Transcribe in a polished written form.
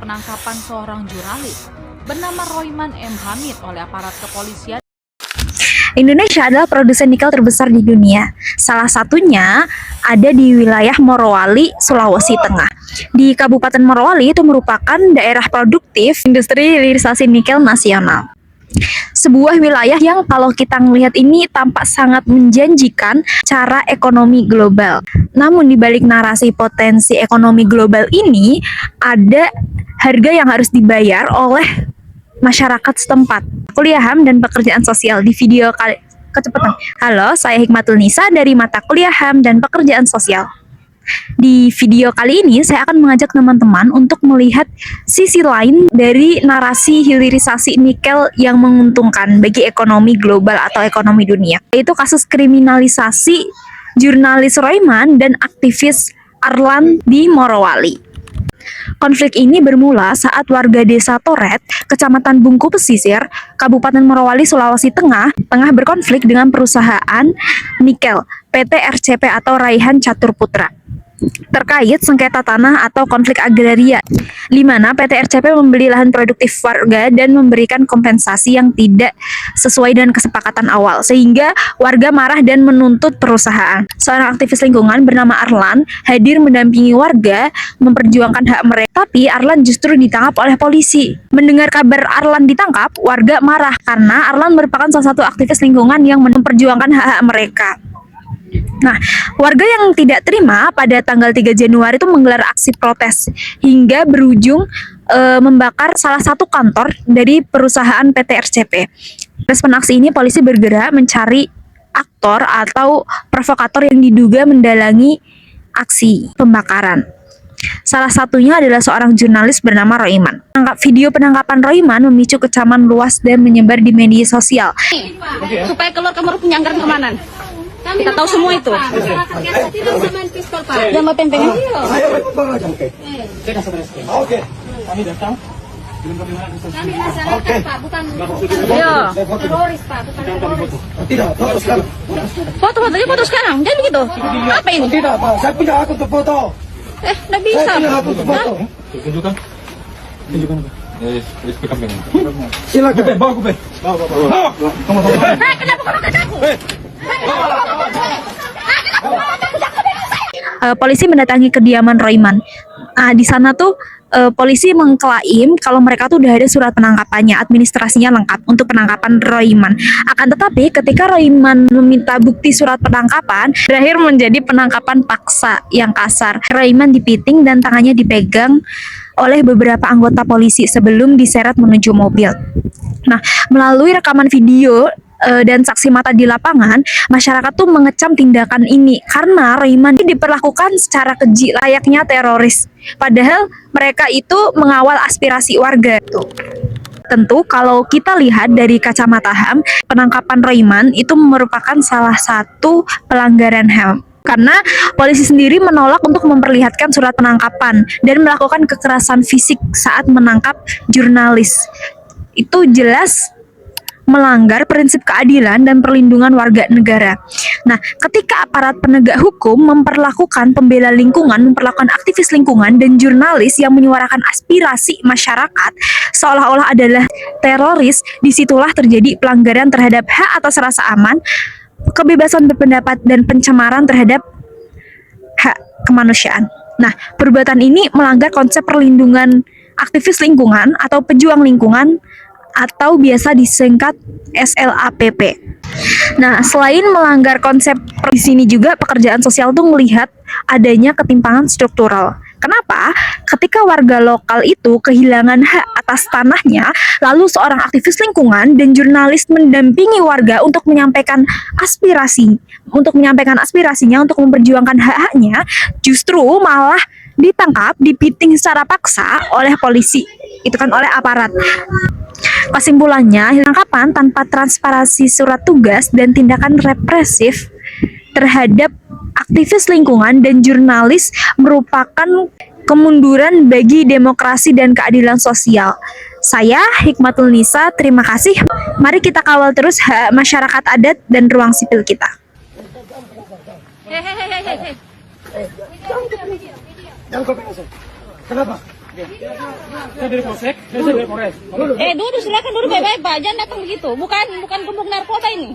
Penangkapan seorang jurnalis bernama Royman M. Hamid oleh aparat kepolisian. Indonesia adalah produsen nikel terbesar di dunia. Salah satunya ada di wilayah Morowali, Sulawesi Tengah. Di Kabupaten Morowali itu merupakan daerah produktif industri hilirisasi nikel nasional. Sebuah wilayah yang kalau kita melihat ini tampak sangat menjanjikan cara ekonomi global. Namun di balik narasi potensi ekonomi global ini ada harga yang harus dibayar oleh masyarakat setempat. Kuliah HAM dan Pekerjaan Sosial di video kecepatan. Halo, saya Hikmatul Nisa dari mata Kuliah HAM dan Pekerjaan Sosial. Di video kali ini saya akan mengajak teman-teman untuk melihat sisi lain dari narasi hilirisasi nikel yang menguntungkan bagi ekonomi global atau ekonomi dunia, yaitu kasus kriminalisasi jurnalis Royman dan aktivis Arlan di Morowali. Konflik ini bermula saat warga desa Toret, Kecamatan Bungku Pesisir, Kabupaten Morowali, Sulawesi Tengah berkonflik dengan perusahaan nikel PT RCP atau Raihan Catur Putra terkait sengketa tanah atau konflik agraria, di mana PT RCP membeli lahan produktif warga dan memberikan kompensasi yang tidak sesuai dengan kesepakatan awal, sehingga warga marah dan menuntut perusahaan. Seorang aktivis lingkungan bernama Arlan hadir mendampingi warga memperjuangkan hak mereka, tapi Arlan justru ditangkap oleh polisi. Mendengar kabar Arlan ditangkap, warga marah karena Arlan merupakan salah satu aktivis lingkungan yang memperjuangkan hak-hak mereka. Nah, warga yang tidak terima pada tanggal 3 Januari itu menggelar aksi protes hingga berujung membakar salah satu kantor dari perusahaan PT RCP. Respon aksi ini, polisi bergerak mencari aktor atau provokator yang diduga mendalangi aksi pembakaran. Salah satunya adalah seorang jurnalis bernama Royman. Video penangkapan Royman memicu kecaman luas dan menyebar di media sosial. Supaya keluar kamu punya anggaran kemana? Kita tahu semua itu. Tidak main pistol, Pak. Yang mau penting. Oke. Kami datang. Kami masyarakat, Pak, bukan Iya. teroris, Pak, bukan teroris. Tidak, foto sekarang. Foto-fotonya foto sekarang. Jangan begitu. Apa ini? Tidak, Pak. Saya punya akun untuk foto. Nggak bisa. Saya punya akun untuk foto. Tunjukkan. Tunjukkan. Silakan. Bawa kupe. Bawa. Kenapa kamu kata aku? Polisi mendatangi kediaman Royman. Di sana tuh polisi mengklaim kalau mereka tuh udah ada surat penangkapannya, administrasinya lengkap untuk penangkapan Royman. Akan tetapi ketika Royman meminta bukti surat penangkapan, berakhir menjadi penangkapan paksa yang kasar. Royman dipiting dan tangannya dipegang oleh beberapa anggota polisi sebelum diseret menuju mobil. Nah, melalui rekaman video dan saksi mata di lapangan, masyarakat tuh mengecam tindakan ini karena Royman diperlakukan secara keji layaknya teroris. Padahal mereka itu mengawal aspirasi warga tuh. Tentu kalau kita lihat dari kacamata HAM, penangkapan Royman itu merupakan salah satu pelanggaran HAM. Karena polisi sendiri menolak untuk memperlihatkan surat penangkapan dan melakukan kekerasan fisik saat menangkap jurnalis. Itu jelas melanggar prinsip keadilan dan perlindungan warga negara. Nah, ketika aparat penegak hukum memperlakukan pembela lingkungan, memperlakukan aktivis lingkungan dan jurnalis yang menyuarakan aspirasi masyarakat seolah-olah adalah teroris, disitulah terjadi pelanggaran terhadap hak atas rasa aman, kebebasan berpendapat, dan pencemaran terhadap hak kemanusiaan. Nah, perbuatan ini melanggar konsep perlindungan aktivis lingkungan atau pejuang lingkungan atau biasa disingkat SLAPP. Nah, selain melanggar konsep di sini juga pekerjaan sosial tuh melihat adanya ketimpangan struktural. Kenapa? Ketika warga lokal itu kehilangan hak atas tanahnya, lalu seorang aktivis lingkungan dan jurnalis mendampingi warga untuk menyampaikan aspirasinya untuk memperjuangkan hak-haknya, justru malah ditangkap, dipiting secara paksa oleh polisi, itu kan oleh aparat. Kesimpulannya, penangkapan tanpa transparansi surat tugas dan tindakan represif terhadap aktivis lingkungan dan jurnalis merupakan kemunduran bagi demokrasi dan keadilan sosial. Saya Hikmatul Nisa, terima kasih. Mari kita kawal terus hak masyarakat adat dan ruang sipil kita. Jangan kau pegang saya. Kenapa? Saya dari Polsek, saya dari Polres. Duduk silakan duduk baik-baik Pak. Jangan datang begitu. Bukan gembong narkoba ini.